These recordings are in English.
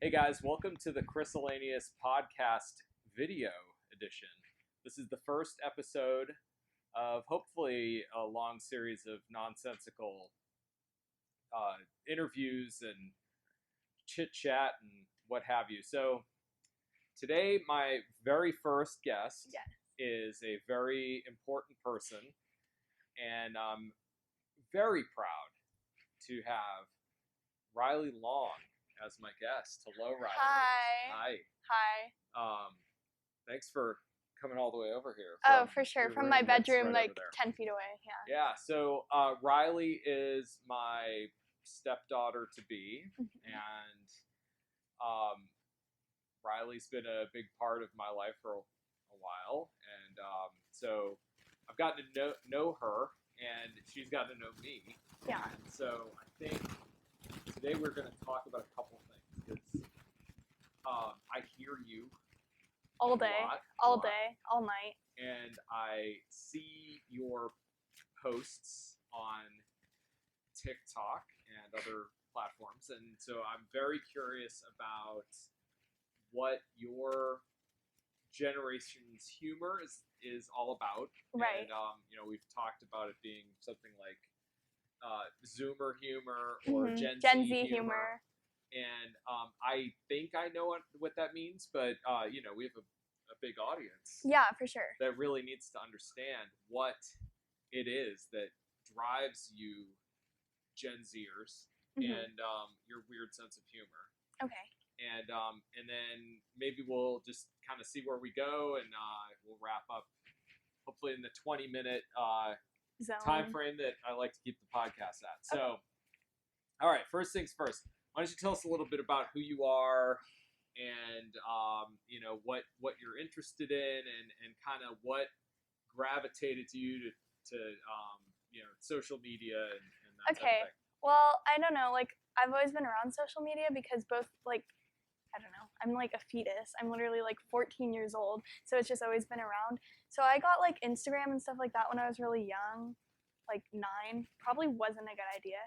Hey guys, welcome to the Chriscellaneous podcast video edition. This is the first episode of hopefully a long series of nonsensical interviews and chit chat and what have you. So today my very first guest is a very important person, and I'm very proud to have Riley Long as my guest. Hello, Riley. Hi. Thanks for coming all the way over here. For sure. From my bedroom, like 10 feet away. Yeah. Yeah. So Riley is my stepdaughter to be, and Riley's been a big part of my life for a while, and so I've gotten to know her, and she's gotten to know me. Yeah. And so I think today we're going to talk about a couple things, because I hear you all day, all night, and I see your posts on TikTok and other platforms, and so I'm very curious about what your generation's humor is all about. Right. And we've talked about it being something like Zoomer humor or Gen Z humor. And I think I know what that means, but we have a big audience. Yeah, for sure. That really needs to understand what it is that drives you Gen Zers and your weird sense of humor. Okay. And then maybe we'll just kind of see where we go, and we'll wrap up hopefully in the 20-minute time frame that I like to keep the podcast at. So, all right, first things first. Why don't you tell us a little bit about who you are, and what you're interested in, and kind of what gravitated to you to social media and that type of thing. Well, I don't know. Like, I've always been around social media because both, like, I don't know, I'm like a fetus. I'm literally like 14 years old, so it's just always been around. So I got like Instagram and stuff like that when I was really young, like 9. Probably wasn't a good idea.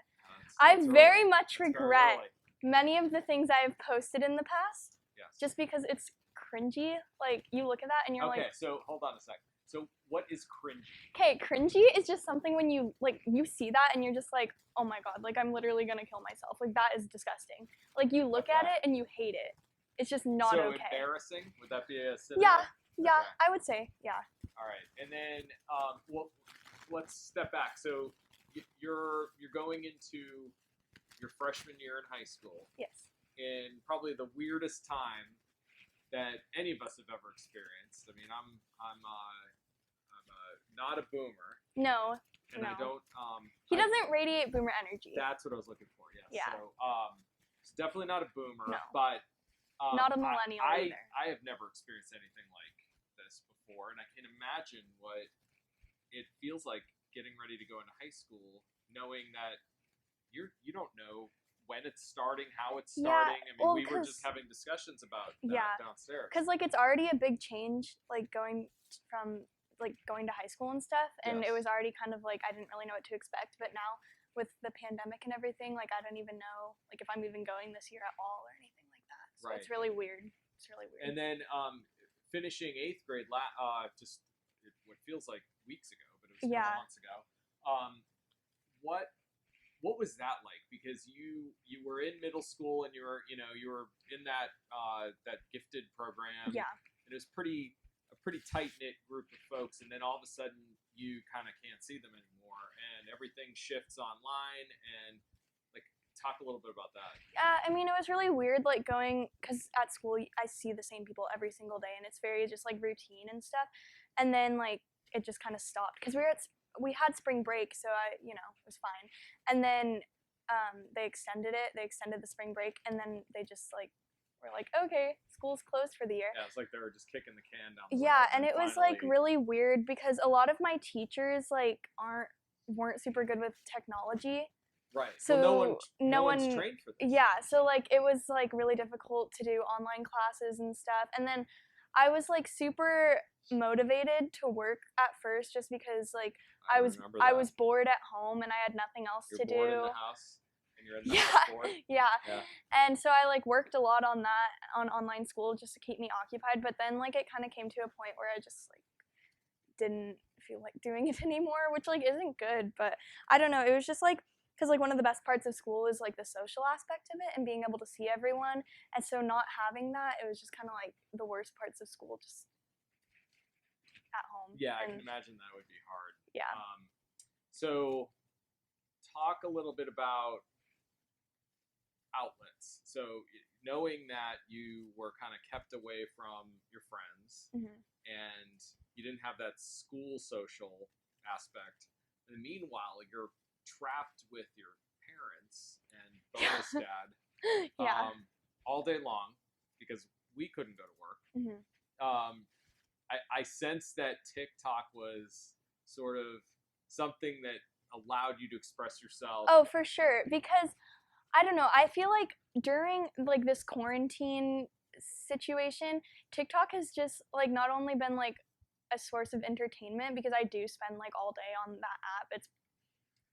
I very much regret many of the things I have posted in the past, just because it's cringy. Like, you look at that and you're like... Okay, so hold on a sec. So what is cringy? Okay, cringy is just something when you see that and you're just like, oh my god, like, I'm literally gonna kill myself. Like, that is disgusting. Like, you look at it and you hate it. It's just not okay. So embarrassing? Would that be a synonym? Yeah, okay. I would say, yeah. All right, and then let's step back. So you're going into your freshman year in high school. Yes. In probably the weirdest time that any of us have ever experienced. I mean, I'm not a boomer. No. And I don't. He doesn't radiate boomer energy. That's what I was looking for. Yes. Yeah. So it's definitely not a boomer. No. But not a millennial either. I have never experienced anything like this before, and I can imagine what it feels like getting ready to go into high school, knowing that you don't know when it's starting, how it's starting. I mean, we were just having discussions about that downstairs. Because, like, it's already a big change, like, going to high school and stuff, and it was already kind of like, I didn't really know what to expect, but now with the pandemic and everything, like, I don't even know, like, if I'm even going this year at all or anything like that. So it's really weird. It's really weird. And then finishing 8th grade, just what feels like weeks ago, but it was a couple months ago. What was that like? Because you were in middle school and you were in that gifted program. Yeah. And it was a pretty tight-knit group of folks, and then all of a sudden you kind of can't see them anymore, and everything shifts online, and like, talk a little bit about that. Yeah, I mean, it was really weird, like, going, because at school I see the same people every single day, and it's very just like routine and stuff, and then like it just kind of stopped because we had spring break, so it was fine, and then they extended the spring break, and then they just like were like, okay, school's closed for the year. Yeah, it's like they were just kicking the can down the road. Yeah, and it was like really weird because a lot of my teachers like weren't super good with technology. Right. So well, no one's trained for this. Yeah, so like it was like really difficult to do online classes and stuff. And then I was like super motivated to work at first just because like I was bored at home and I had nothing else to do. You're bored in the house. and you're in the house bored. Yeah. And so I like worked a lot on that, on online school, just to keep me occupied. But then like it kind of came to a point where I just like didn't feel like doing it anymore, which like isn't good. But I don't know. It was just like, because like one of the best parts of school is like the social aspect of it and being able to see everyone. And so not having that, it was just kind of like the worst parts of school just at home. Yeah, I can imagine that would be hard. Yeah. So talk a little bit about outlets. So knowing that you were kind of kept away from your friends and you didn't have that school social aspect, and meanwhile you're trapped with your parents and bonus dad all day long because we couldn't go to work. I sense that TikTok was sort of something that allowed you to express yourself. Oh, for sure. Because I don't know, I feel like during like this quarantine situation, TikTok has just like not only been like a source of entertainment, because I do spend like all day on that app. It's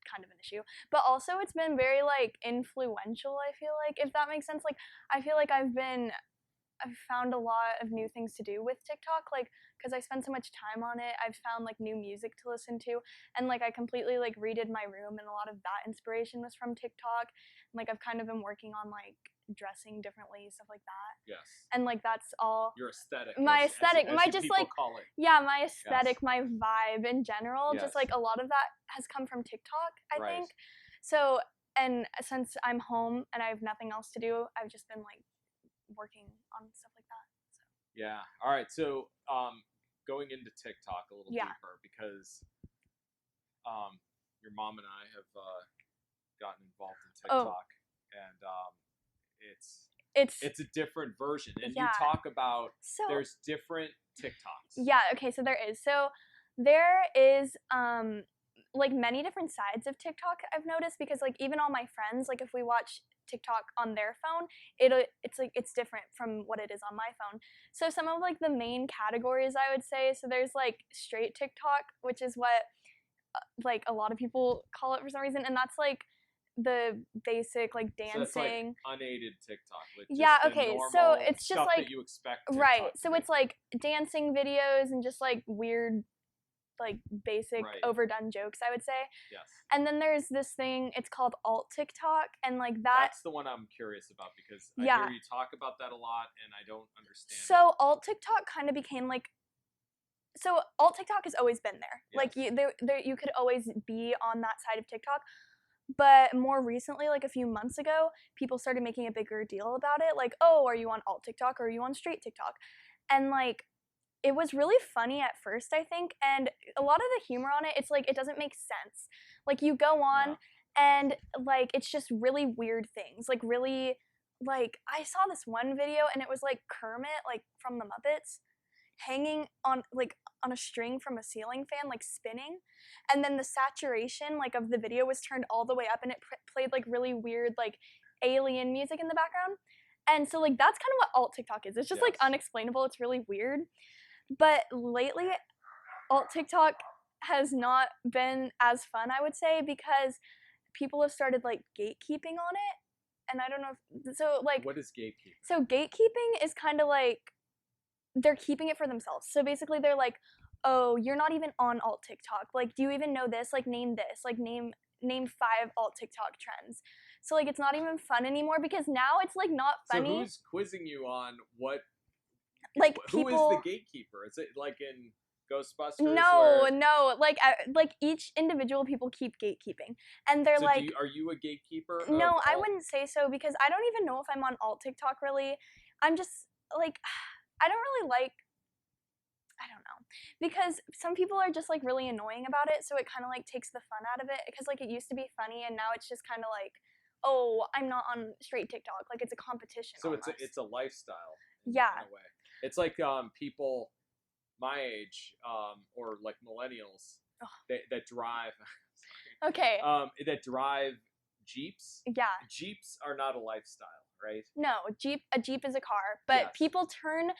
kind of an issue, but also it's been very like influential, I feel like, if that makes sense. Like I feel like I've found a lot of new things to do with TikTok, like because I spend so much time on it. I've found like new music to listen to, and like I completely like redid my room, and a lot of that inspiration was from TikTok. And, like I've kind of been working on like dressing differently, stuff like that. Yes. And like that's all your aesthetic. My aesthetic, as my just like call it. Yeah, my aesthetic, my vibe in general. Yes. Just like a lot of that has come from TikTok, I Right. think. So, and since I'm home and I have nothing else to do, I've just been like working on stuff like that. So. Yeah. All right. So going into TikTok a little deeper, because your mom and I have gotten involved in TikTok, and it's a different version, and you talk about there's different TikToks. Yeah. Okay. So there is. So there is like many different sides of TikTok, I've noticed, because like even all my friends, like if we watch TikTok on their phone, it's like it's different from what it is on my phone. So some of like the main categories, I would say, so there's like straight TikTok, which is what like a lot of people call it for some reason, and that's like the basic like dancing. So it's like unaided TikTok. Like okay, so it's just like that you expect TikTok right. So it's like dancing videos and just like weird, like basic overdone jokes, I would say. Yes. And then there's this thing, it's called alt TikTok, and like that's the one I'm curious about, because I hear you talk about that a lot and I don't understand. So alt TikTok kind of became like, so alt TikTok has always been there. Yes. Like you could always be on that side of TikTok. But more recently, like a few months ago, people started making a bigger deal about it. Like, oh, are you on alt TikTok or are you on straight TikTok? And like, it was really funny at first, I think, and a lot of the humor on it, it's like it doesn't make sense. Like you go on and like it's just really weird things. Like really, like I saw this one video and it was like Kermit, like from the Muppets, hanging on like on a string from a ceiling fan, like spinning, and then the saturation like of the video was turned all the way up, and it played like really weird like alien music in the background. And so like that's kind of what alt TikTok is. It's just like unexplainable. It's really weird. But lately, alt TikTok has not been as fun, I would say, because people have started like gatekeeping on it, and I don't know if so. Like, what is gatekeeping? So gatekeeping is kind of like they're keeping it for themselves. So basically, they're like, "Oh, you're not even on alt TikTok. Like, do you even know this? Like, name this. Like, name 5 alt TikTok trends." So like, it's not even fun anymore because now it's like not funny. So who's quizzing you on what? Like who people, is the gatekeeper? Is it like in Ghostbusters? No, like each individual people keep gatekeeping, and they're like, are you a gatekeeper? No, I wouldn't say so, because I don't even know if I'm on alt TikTok really. I'm just like, I don't really like, I don't know, because some people are just like really annoying about it, so it kind of like takes the fun out of it, because like it used to be funny and now it's just kind of like, oh, I'm not on straight TikTok, like it's a competition. So almost. it's a lifestyle. In a way. It's like people my age or like millennials that drive. Okay. That drive Jeeps. Yeah. Jeeps are not a lifestyle, right? No, a Jeep is a car, but people turn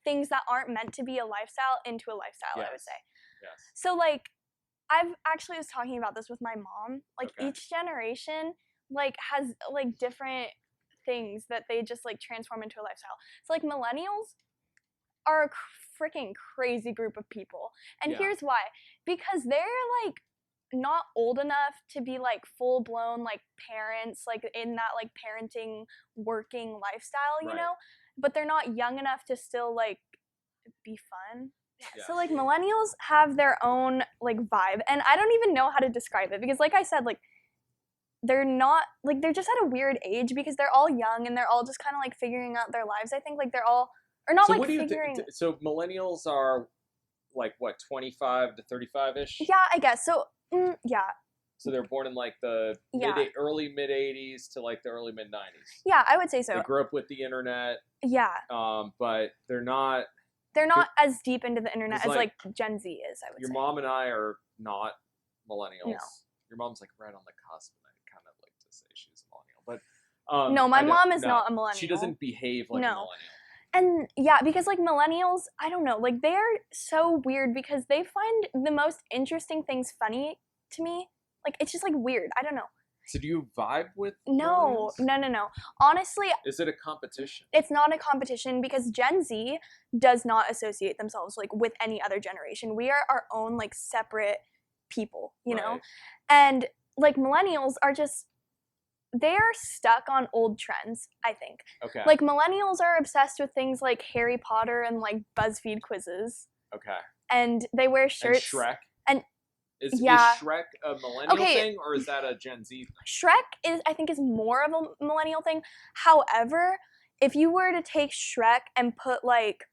things that aren't meant to be a lifestyle into a lifestyle, I would say. Yes. So like, I've actually was talking about this with my mom. Like each generation like has like different things that they just like transform into a lifestyle. So like millennials are a freaking crazy group of people. And here's why. Because they're like not old enough to be like full blown like parents, like in that like parenting working lifestyle, you know? But they're not young enough to still like be fun. So like millennials have their own like vibe, and I don't even know how to describe it because like I said, like they're not like they're just at a weird age because they're all young and they're all just kind of like figuring out their lives. I think like they're all or not so like figuring. So millennials are like what 25 to 35ish? Yeah, I guess so. Yeah. So they're born in like the early mid 80s to like the early mid 90s. Yeah, I would say so. They grew up with the internet. Yeah. But they're not as deep into the internet as like Gen Z is, I would say. Your mom and I are not millennials. No. Your mom's like right on the cusp, and I kind of like to say she's a millennial. But no, my mom is not a millennial. She doesn't behave like a millennial. And yeah, because like millennials, I don't know, like they're so weird because they find the most interesting things funny to me. Like it's just like weird. I don't know. So do you vibe with No. Honestly, is it a competition? It's not a competition because Gen Z does not associate themselves like with any other generation. We are our own like separate people, you know? And like millennials are just they're stuck on old trends, I think. Okay. Like millennials are obsessed with things like Harry Potter and like BuzzFeed quizzes. Okay. And they wear shirts. And Shrek. And Is Shrek a millennial thing or is that a Gen Z thing? Shrek I think is more of a millennial thing. However, if you were to take Shrek and put like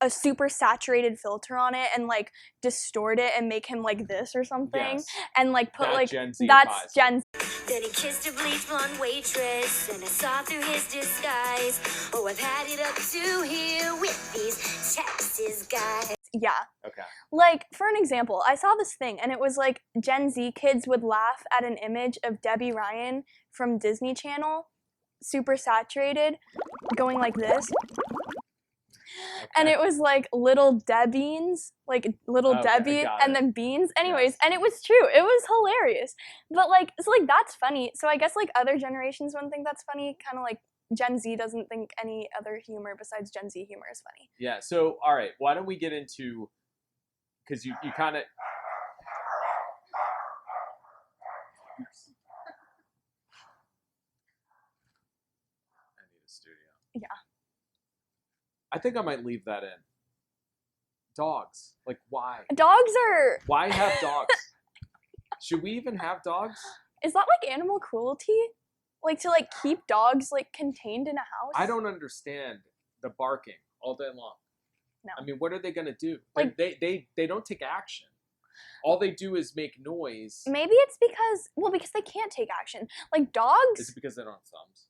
a super saturated filter on it and like distort it and make him like this or something and like put like Gen Z that's Gen Z. Then he kissed a bleach blonde waitress and I saw through his disguise. Oh, I've had it up to here with these Texas guys. Yeah. Okay. Like, for an example, I saw this thing, and it was like Gen Z kids would laugh at an image of Debbie Ryan from Disney Channel, super saturated, going like this. Okay. And it was like little Debbeans, like little Debbie, and then beans. Anyways, and it was true. It was hilarious. But like, so like that's funny. So I guess like other generations wouldn't think that's funny. Kind of like Gen Z doesn't think any other humor besides Gen Z humor is funny. Yeah. So all right, why don't we get into because you kind of. I need a studio. Yeah. I think I might leave that in. Dogs. Like, why? Dogs are... Why have dogs? Should we even have dogs? Is that like animal cruelty? Like to like keep dogs like contained in a house? I don't understand the barking all day long. No. I mean, what are they going to do? Like they don't take action. All they do is make noise. Maybe it's because they can't take action. Like dogs... Is it because they don't have thumbs?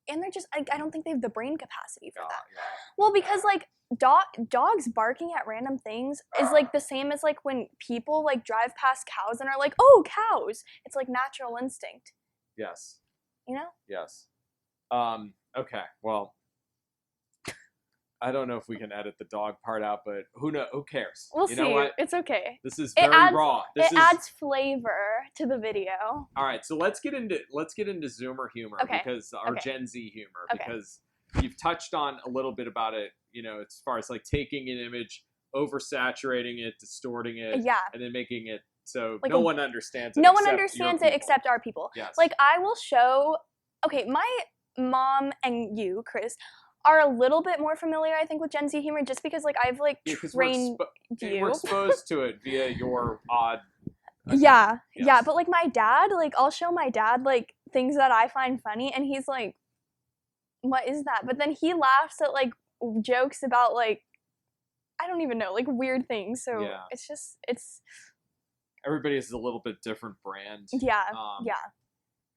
And they're just, I don't think they have the brain capacity for that. Yeah. Well, because like dogs barking at random things is like the same as like when people like drive past cows and are like, oh, cows. It's like natural instinct. Yes. You know? Yes. Okay. Well, I don't know if we can edit the dog part out, but who cares? We'll see. Know what? It's okay. This is very raw. It adds flavor to the video. All right, so let's get into Zoomer humor because our Gen Z humor because you've touched on a little bit about it. You know, as far as like taking an image, oversaturating it, distorting it, and then making it so like no one understands it. No one understands it except our people. Yes. Like I will show. Okay, my mom and you, Chris, are a little bit more familiar, I think, with Gen Z humor just because, like, I've, like, trained you. We're exposed to it via your odd... Yeah, but, like, my dad, like, I'll show my dad, like, things that I find funny, and he's like, what is that? But then he laughs at, like, jokes about, like, I don't even know, like, weird things, so it's just, Everybody has a little bit different brand. Yeah,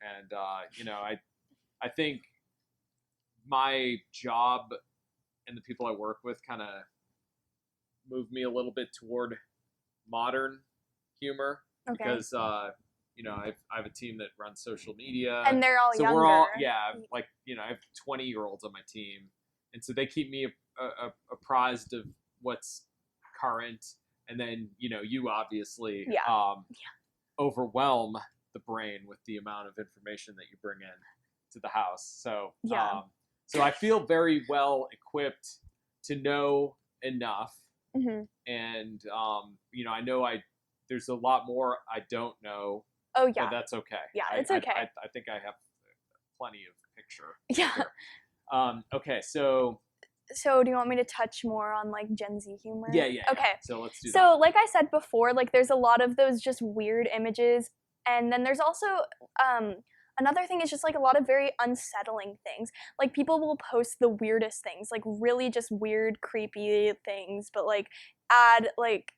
And, you know, I think... my job and the people I work with kind of moved me a little bit toward modern humor because, you know, I have a team that runs social media. And they're all younger. We're all, like, you know, I have 20-year-olds on my team. And so they keep me apprised of what's current. And then, you know, you obviously overwhelm the brain with the amount of information that you bring in to the house. So Yeah. so I feel very well equipped to know enough, and I know there's a lot more I don't know. Oh yeah, but that's okay. Yeah, it's okay. I think I have plenty of picture. Yeah. Okay, so do you want me to touch more on like Gen Z humor? Yeah. Okay. So let's do that. So like I said before, like there's a lot of those just weird images, and then there's also another thing is just like a lot of very unsettling things. Like people will post the weirdest things, like really just weird, creepy things, but like add like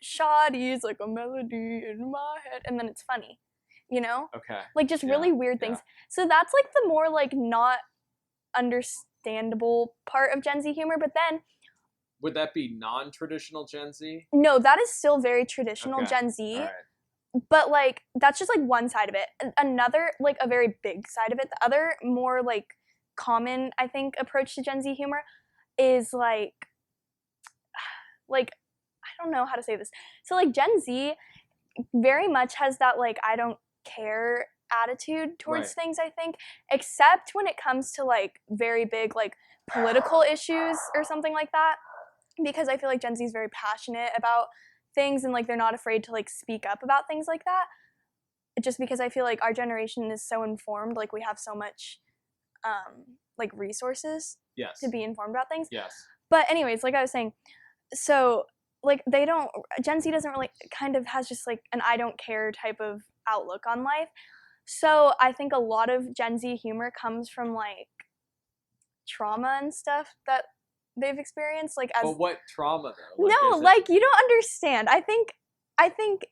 shoddy's like a melody in my head, and then it's funny, Okay. Like just really weird things. So that's like the more like not understandable part of Gen Z humor. But then would that be non-traditional Gen Z? No, that is still very traditional Gen Z. All right. But like that's just like one side of it. Another, like a very big side of it, the other more like common, I think, approach to Gen Z humor is like I don't know how to say this. So like Gen Z very much has that like I don't care attitude towards things, I think, except when it comes to like very big like political issues or something like that, because I feel like Gen Z is very passionate about things and like they're not afraid to like speak up about things like that, just because I feel like our generation is so informed, like we have so much like resources to be informed about things. But anyways, like I was saying, so like Gen Z doesn't really, kind of has just like an I don't care type of outlook on life. So I think a lot of Gen Z humor comes from like trauma and stuff that they've experienced, like as. But what trauma though? No, like you don't understand. I think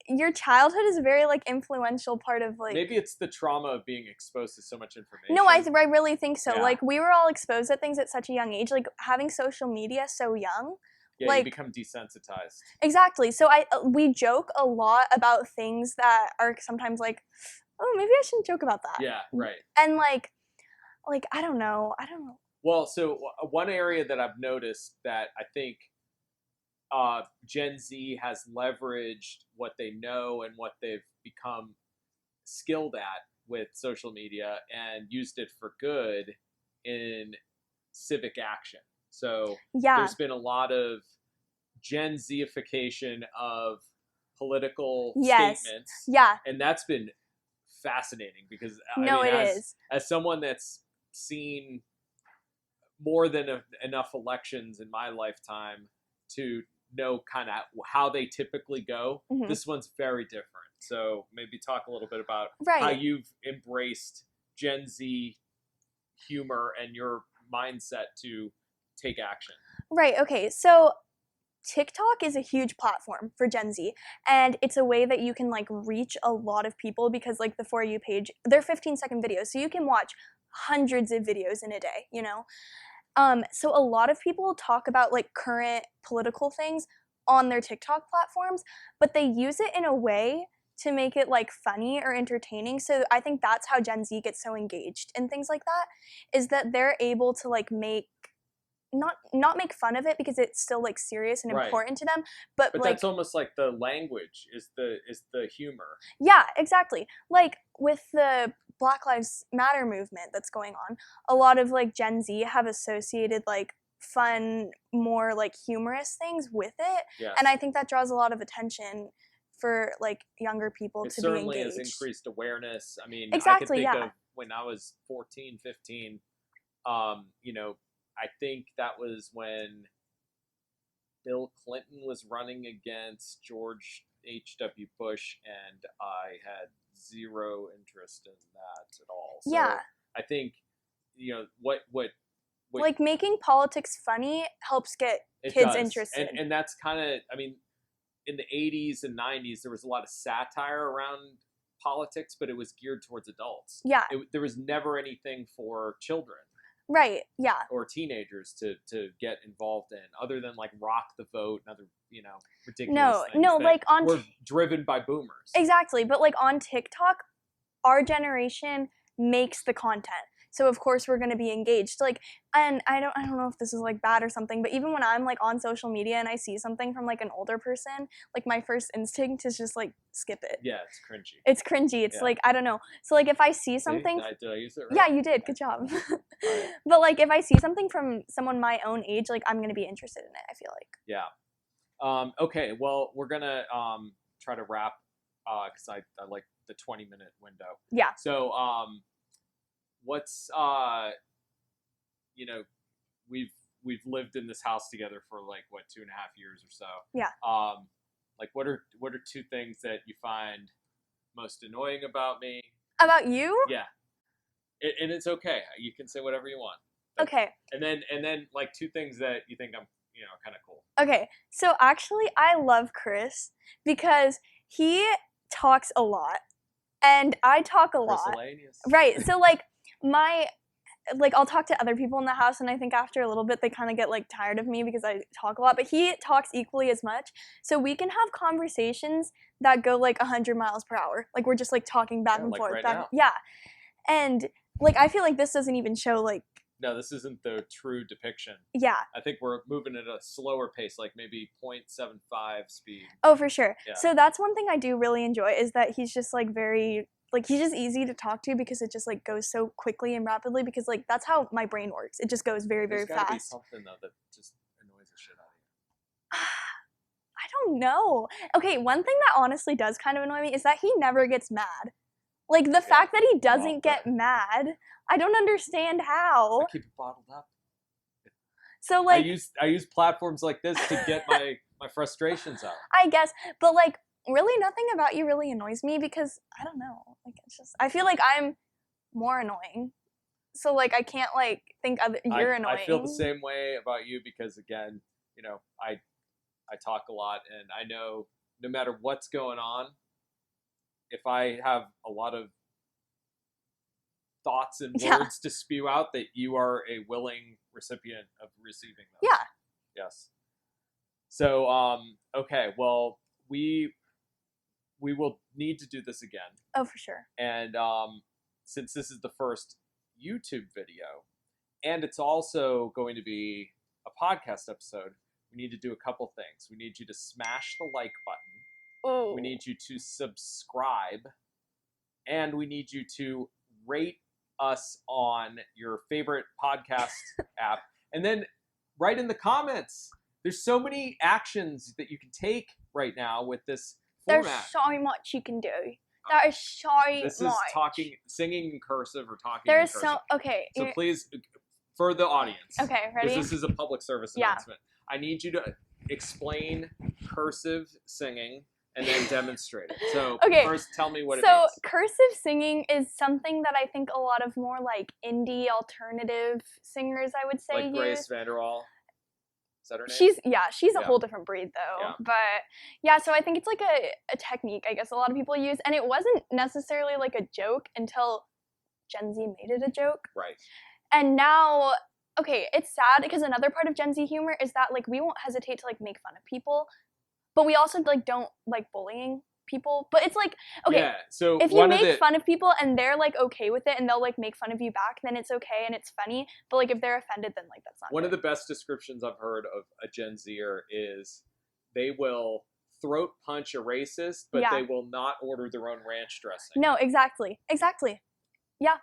your childhood is a very like influential part of like. Maybe it's the trauma of being exposed to so much information. No, I really think so. Like we were all exposed at things at such a young age. Like having social media so young. Yeah, like, you become desensitized. Exactly. So we joke a lot about things that are sometimes like, oh, maybe I shouldn't joke about that. Yeah, right. And like I don't know. Well, so one area that I've noticed that I think Gen Z has leveraged what they know and what they've become skilled at with social media and used it for good in civic action. So there's been a lot of Gen Z-ification of political statements. Yeah. And that's been fascinating because as someone that's seen more than enough elections in my lifetime to know kind of how they typically go, this one's very different. So maybe talk a little bit about how you've embraced Gen Z humor and your mindset to take action. Right. Okay. So TikTok is a huge platform for Gen Z, and it's a way that you can like reach a lot of people because like the For You page, they're 15-second videos, so you can watch hundreds of videos in a day, So a lot of people talk about like current political things on their TikTok platforms, but they use it in a way to make it like funny or entertaining. So I think that's how Gen Z gets so engaged in things like that, is that they're able to like make not make fun of it because it's still like serious and important to them, but like, that's almost like the language is the humor. Yeah, exactly. Like with the Black Lives Matter movement that's going on, a lot of like Gen Z have associated like fun, more like humorous things with it, and I think that draws a lot of attention for like younger people to be engaged. It certainly has increased awareness. I mean, exactly, I could think of when I was 14, 15, I think that was when Bill Clinton was running against George H.W. Bush, and I had zero interest in that at all. So I think, what like making politics funny helps get kids interested. And that's kind of, I mean, in the 80s and 90s, there was a lot of satire around politics, but it was geared towards adults. Yeah. There was never anything for children. Right, yeah. Or teenagers to get involved in, other than like Rock the Vote and other, ridiculous things. No, like we're driven by boomers. Exactly, but like on TikTok, our generation makes the content. So of course we're gonna be engaged. Like, and I don't know if this is like bad or something, but even when I'm like on social media and I see something from like an older person, like my first instinct is just like skip it. Yeah, it's cringy. It's cringy. It's like, I don't know. So like if I see something, did I use it right? Yeah, you did. Good job. Right. But like if I see something from someone my own age, like I'm gonna be interested in it, I feel like. Yeah. Okay. Well, we're gonna try to wrap because I like the 20-minute window. Yeah. So what's we've lived in this house together for like what 2.5 years or so. Yeah. Like what are 2 things that you find most annoying about me? About you? Yeah. And it's okay. You can say whatever you want. Okay. And then like 2 things that you think I'm kind of cool. Okay. So actually, I love Chris because he talks a lot, and I talk a lot. Chriscellaneous. Right. So like I'll talk to other people in the house, and I think after a little bit they kind of get like tired of me because I talk a lot, but he talks equally as much. So we can have conversations that go like 100 miles per hour. Like we're just like talking back and like forth. right now. Yeah. And like I feel like this doesn't even show like. No, this isn't the true depiction. Yeah. I think we're moving at a slower pace, like maybe 0.75 speed. Oh, for sure. Yeah. So that's one thing I do really enjoy is that he's just like very, like he's just easy to talk to because it just like goes so quickly and rapidly because like that's how my brain works. It just goes very, very There's gotta fast. be something though that just annoys the shit out of you. I don't know. Okay, one thing that honestly does kind of annoy me is that he never gets mad. Like the fact that he doesn't get mad, I don't understand how. I keep it bottled up. So like I use platforms like this to get my frustrations out. I guess, but like really nothing about you really annoys me because I don't know. Like it's just I feel like I'm more annoying. So like I can't like think you're annoying. I feel the same way about you because again, I talk a lot and I know no matter what's going on, if I have a lot of thoughts and words to spew out, that you are a willing recipient of receiving them. Yeah. Yes. So, okay, well, we will need to do this again. Oh, for sure. And since this is the first YouTube video, and it's also going to be a podcast episode, we need to do a couple things. We need you to smash the like button. Ooh. We need you to subscribe, and we need you to rate us on your favorite podcast app. And then write in the comments. There's so many actions that you can take right now with this format. There's so much you can do. There is so much. This is singing in cursive or talking There's in cursive. okay. So please, for the audience. Okay, ready? Because this is a public service announcement. I need you to explain cursive singing and then demonstrate it. So first tell me what it means. So cursive singing is something that I think a lot of more like indie alternative singers, I would say, like Grace Vanderwaal. Is that her name? She's a whole different breed though. Yeah. But so I think it's like a technique I guess a lot of people use, and it wasn't necessarily like a joke until Gen Z made it a joke. Right. And now, okay, it's sad because another part of Gen Z humor is that like we won't hesitate to like make fun of people, but we also like don't like bullying people. But it's like, okay, so if you make fun of people and they're like okay with it and they'll like make fun of you back, then it's okay and it's funny. But like if they're offended, then like that's not One good. of the best descriptions I've heard of a Gen Zer is they will throat punch a racist, but they will not order their own ranch dressing. No, exactly. Yeah.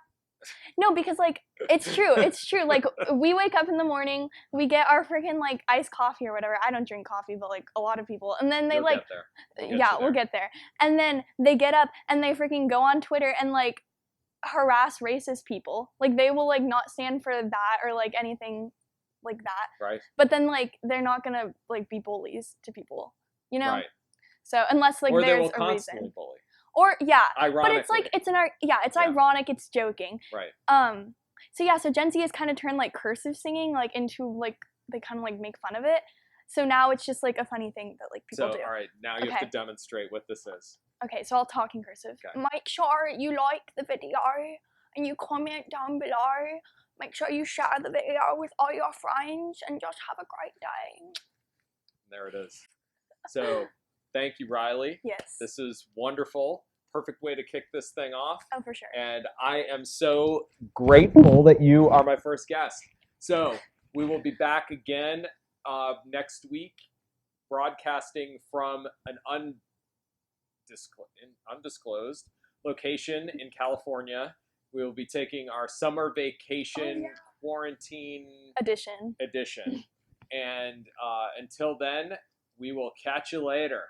No, because like it's true. Like we wake up in the morning, we get our freaking like iced coffee or whatever. I don't drink coffee, but like a lot of people, and then they we'll get there. And then they get up and they freaking go on Twitter and like harass racist people. Like they will like not stand for that or like anything like that. Right. But then like they're not gonna like be bullies to people, you know. Right. So unless like or there's they will a constantly reason. bully. Or ironically. but it's like it's ironic, it's joking. Right. So Gen Z has kind of turned like cursive singing like into like they kind of like make fun of it. So now it's just like a funny thing that like people do. So all right, now you have to demonstrate what this is. Okay, so I'll talk in cursive. Okay. Make sure you like the video and you comment down below. Make sure you share the video with all your friends and just have a great day. There it is. So thank you, Riley. Yes. This is wonderful. perfect way to kick this thing off. Oh, for sure. And I am so grateful that you are my first guest. So we will be back again next week, broadcasting from an undisclosed location in California. We will be taking our summer vacation quarantine edition. And until then, we will catch you later.